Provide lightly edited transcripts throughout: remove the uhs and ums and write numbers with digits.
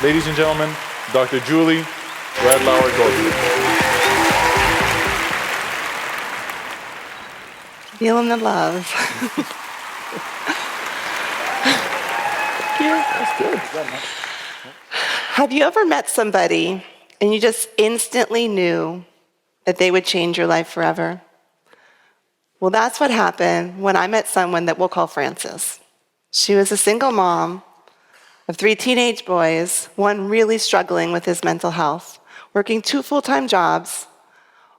Ladies and gentlemen, Dr. Julie Radlauer Goldberg. Feeling the love. That's good. Have you ever met somebody and you just instantly knew that they would change your life forever? Well, that's what happened when I met someone that we'll call Frances. She was a single mom of 3 teenage boys, one really struggling with his mental health, working 2 full-time jobs,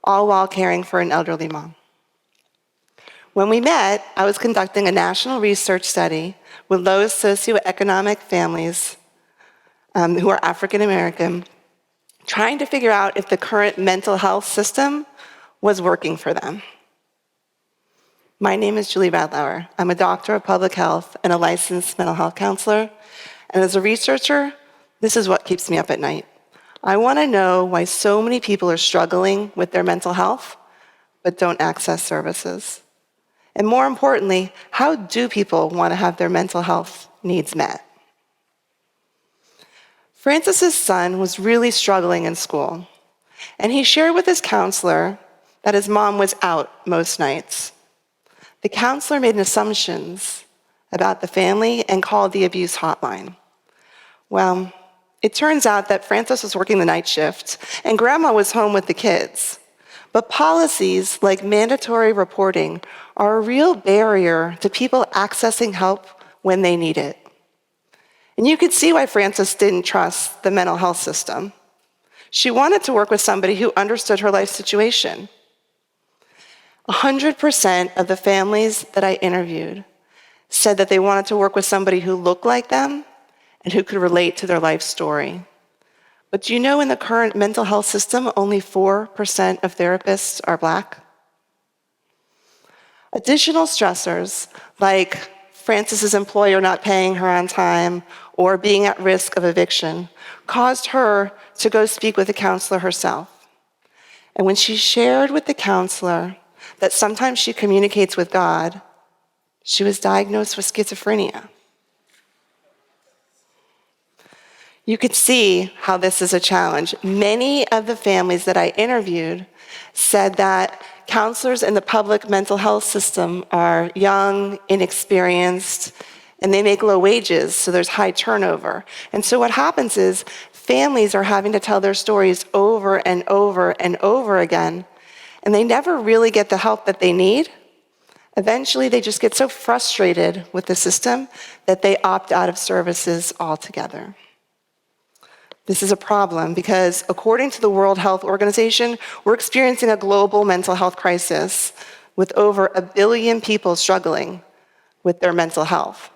all while caring for an elderly mom. When we met, I was conducting a national research study with low socioeconomic families who are African American, trying to figure out if the current mental health system was working for them. My name is Julie Radlauer. I'm a doctor of public health and a licensed mental health counselor. And as a researcher, this is what keeps me up at night. I want to know why so many people are struggling with their mental health, but don't access services. And more importantly, how do people want to have their mental health needs met? Francis's son was really struggling in school, and he shared with his counselor that his mom was out most nights. The counselor made assumptions about the family and called the abuse hotline. Well, it turns out that Francis was working the night shift and grandma was home with the kids. But policies like mandatory reporting are a real barrier to people accessing help when they need it. And you could see why Frances didn't trust the mental health system. She wanted to work with somebody who understood her life situation. 100% of the families that I interviewed said that they wanted to work with somebody who looked like them and who could relate to their life story. But do you know in the current mental health system, only 4% of therapists are Black? Additional stressors, like Frances's employer not paying her on time or being at risk of eviction, caused her to go speak with a counselor herself. And when she shared with the counselor that sometimes she communicates with God, she was diagnosed with schizophrenia. You could see how this is a challenge. Many of the families that I interviewed said that counselors in the public mental health system are young, inexperienced, and they make low wages, so there's high turnover. And so what happens is families are having to tell their stories over and over and over again, and they never really get the help that they need. Eventually, they just get so frustrated with the system that they opt out of services altogether. This is a problem because, according to the World Health Organization, we're experiencing a global mental health crisis with over 1 billion people struggling with their mental health.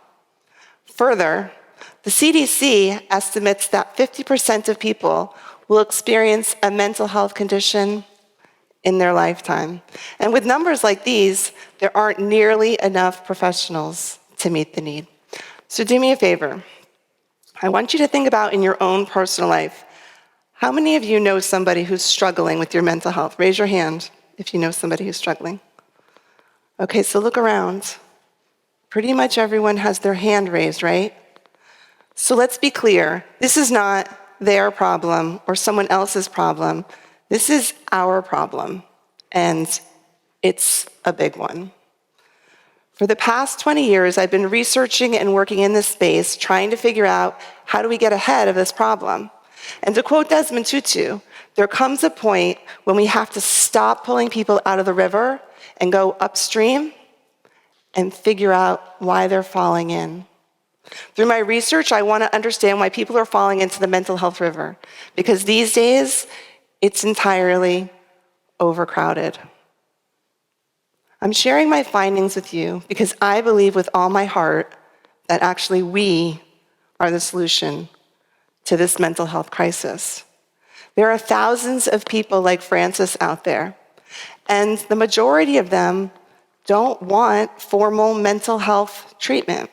Further, the CDC estimates that 50% of people will experience a mental health condition in their lifetime. And with numbers like these, there aren't nearly enough professionals to meet the need. So do me a favor. I want you to think about in your own personal life, how many of you know somebody who's struggling with your mental health? Raise your hand if you know somebody who's struggling. Okay, so look around. Pretty much everyone has their hand raised, right? So let's be clear. This is not their problem or someone else's problem. This is our problem, and it's a big one. For the past 20 years, I've been researching and working in this space, trying to figure out how do we get ahead of this problem. And to quote Desmond Tutu, there comes a point when we have to stop pulling people out of the river and go upstream and figure out why they're falling in. Through my research, I want to understand why people are falling into the mental health river, because these days, it's entirely overcrowded. I'm sharing my findings with you because I believe with all my heart that actually we are the solution to this mental health crisis. There are thousands of people like Frances out there, and the majority of them don't want formal mental health treatment.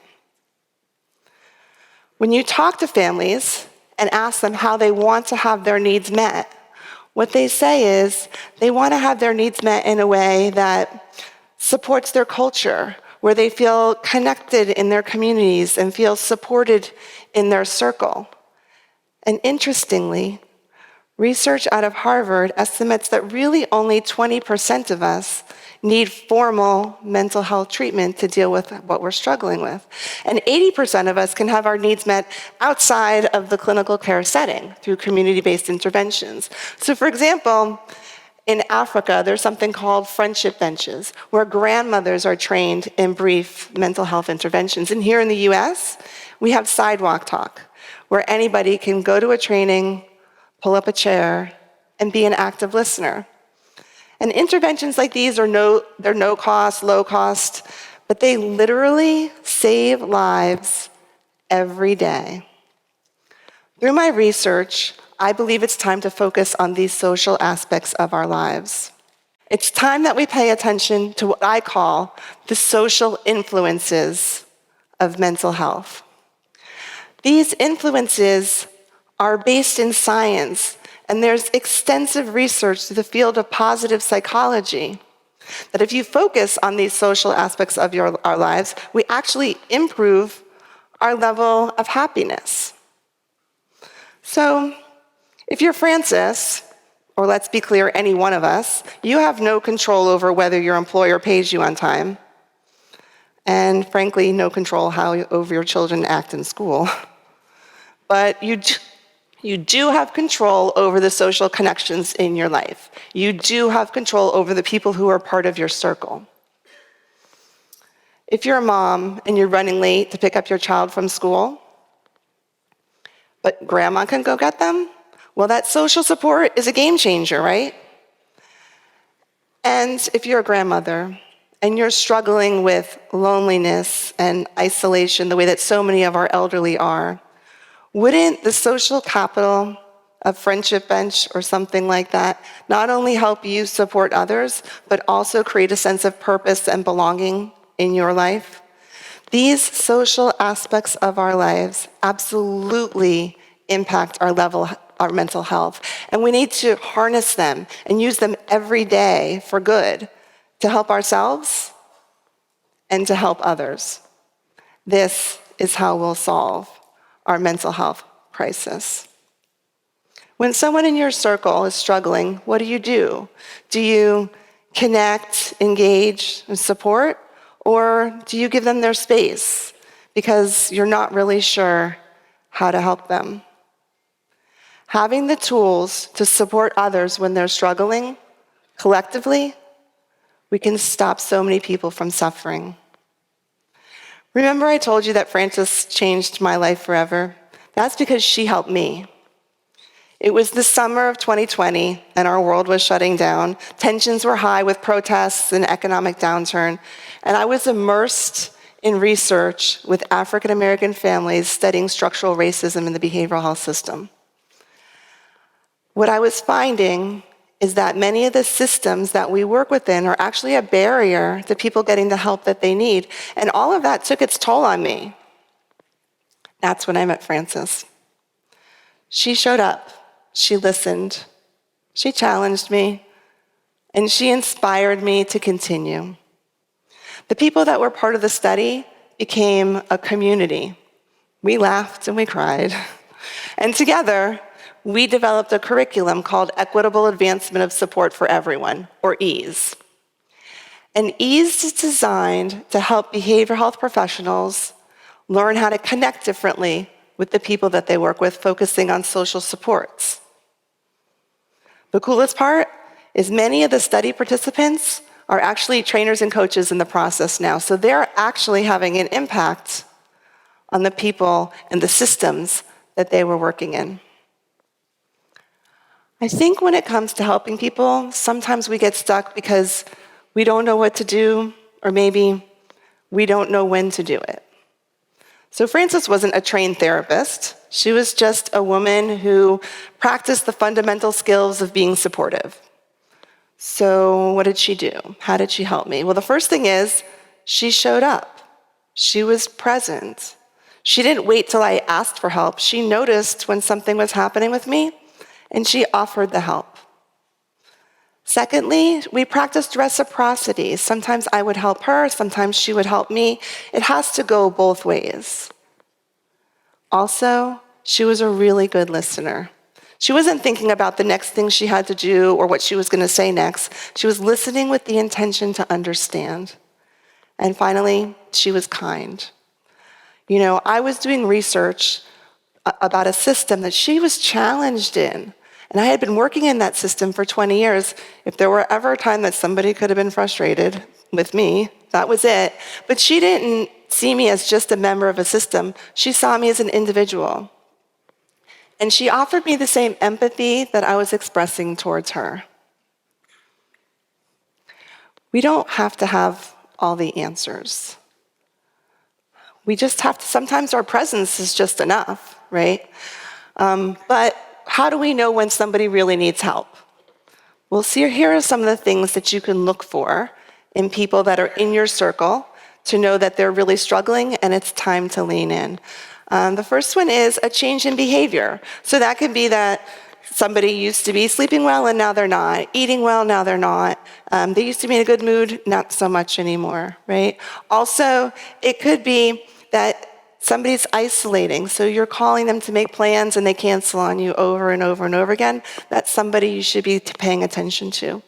When you talk to families and ask them how they want to have their needs met, what they say is they want to have their needs met in a way that supports their culture, where they feel connected in their communities and feel supported in their circle. And interestingly, research out of Harvard estimates that really only 20% of us need formal mental health treatment to deal with what we're struggling with. And 80% of us can have our needs met outside of the clinical care setting through community-based interventions. So for example, in Africa, there's something called friendship benches, where grandmothers are trained in brief mental health interventions. And here in the US, we have Sidewalk Talk, where anybody can go to a training, pull up a chair, and be an active listener. And interventions like these are they're no cost, low cost, but they literally save lives every day. Through my research, I believe it's time to focus on these social aspects of our lives. It's time that we pay attention to what I call the social influences of mental health. These influences are based in science, and there's extensive research through the field of positive psychology that if you focus on these social aspects of our lives, we actually improve our level of happiness. So, if you're Francis, or let's be clear, any one of us, you have no control over whether your employer pays you on time, and frankly, no control over your children act in school. But you do have control over the social connections in your life. You do have control over the people who are part of your circle. If you're a mom and you're running late to pick up your child from school, but grandma can go get them, well, that social support is a game changer, right? And if you're a grandmother and you're struggling with loneliness and isolation the way that so many of our elderly are, wouldn't the social capital of Friendship Bench or something like that not only help you support others, but also create a sense of purpose and belonging in your life? These social aspects of our lives absolutely impact our mental health, and we need to harness them and use them every day for good to help ourselves and to help others. This is how we'll solve our mental health crisis. When someone in your circle is struggling, what do? Do you connect, engage, and support? Or do you give them their space because you're not really sure how to help them? Having the tools to support others when they're struggling, collectively, we can stop so many people from suffering. Remember I told you that Frances changed my life forever? That's because she helped me. It was the summer of 2020, and our world was shutting down. Tensions were high with protests and economic downturn, and I was immersed in research with African American families studying structural racism in the behavioral health system. What I was finding is that many of the systems that we work within are actually a barrier to people getting the help that they need. And all of that took its toll on me. That's when I met Frances. She showed up, she listened, she challenged me, and she inspired me to continue. The people that were part of the study became a community. We laughed and we cried. And together, we developed a curriculum called Equitable Advancement of Support for Everyone, or EASE. And EASE is designed to help behavioral health professionals learn how to connect differently with the people that they work with, focusing on social supports. The coolest part is many of the study participants are actually trainers and coaches in the process now, so they're actually having an impact on the people and the systems that they were working in. I think when it comes to helping people, sometimes we get stuck because we don't know what to do, or maybe we don't know when to do it. So Frances wasn't a trained therapist. She was just a woman who practiced the fundamental skills of being supportive. So what did she do? How did she help me? Well, the first thing is she showed up. She was present. She didn't wait till I asked for help. She noticed when something was happening with me, and she offered the help. Secondly, we practiced reciprocity. Sometimes I would help her, sometimes she would help me. It has to go both ways. Also, she was a really good listener. She wasn't thinking about the next thing she had to do or what she was going to say next. She was listening with the intention to understand. And finally, she was kind. You know, I was doing research about a system that she was challenged in. And I had been working in that system for 20 years. If there were ever a time that somebody could have been frustrated with me, that was it. But she didn't see me as just a member of a system. She saw me as an individual. And she offered me the same empathy that I was expressing towards her. We don't have to have all the answers. We just have to, sometimes our presence is just enough, right? But how do we know when somebody really needs help? Well, see, here are some of the things that you can look for in people that are in your circle to know that they're really struggling and it's time to lean in. The first one is a change in behavior. So that could be that somebody used to be sleeping well and now they're not, eating well, now they're not. They used to be in a good mood, not so much anymore, right? Also, it could be that somebody's isolating, so you're calling them to make plans and they cancel on you over and over and over again. That's somebody you should be paying attention to.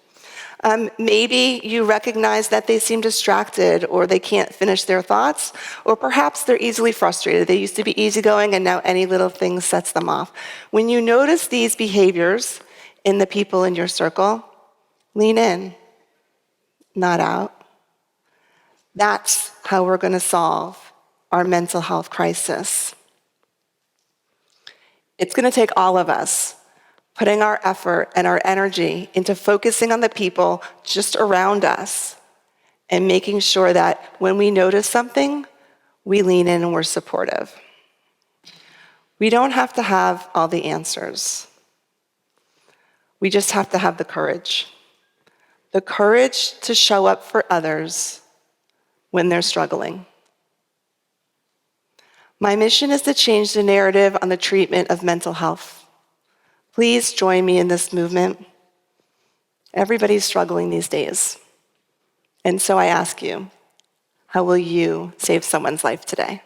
Maybe you recognize that they seem distracted or they can't finish their thoughts, or perhaps they're easily frustrated. They used to be easygoing and now any little thing sets them off. When you notice these behaviors in the people in your circle, lean in, not out. That's how we're going to solve our mental health crisis. It's going to take all of us putting our effort and our energy into focusing on the people just around us and making sure that when we notice something, we lean in and we're supportive. We don't have to have all the answers. We just have to have the courage to show up for others when they're struggling. My mission is to change the narrative on the treatment of mental health. Please join me in this movement. Everybody's struggling these days. And so I ask you, how will you save someone's life today?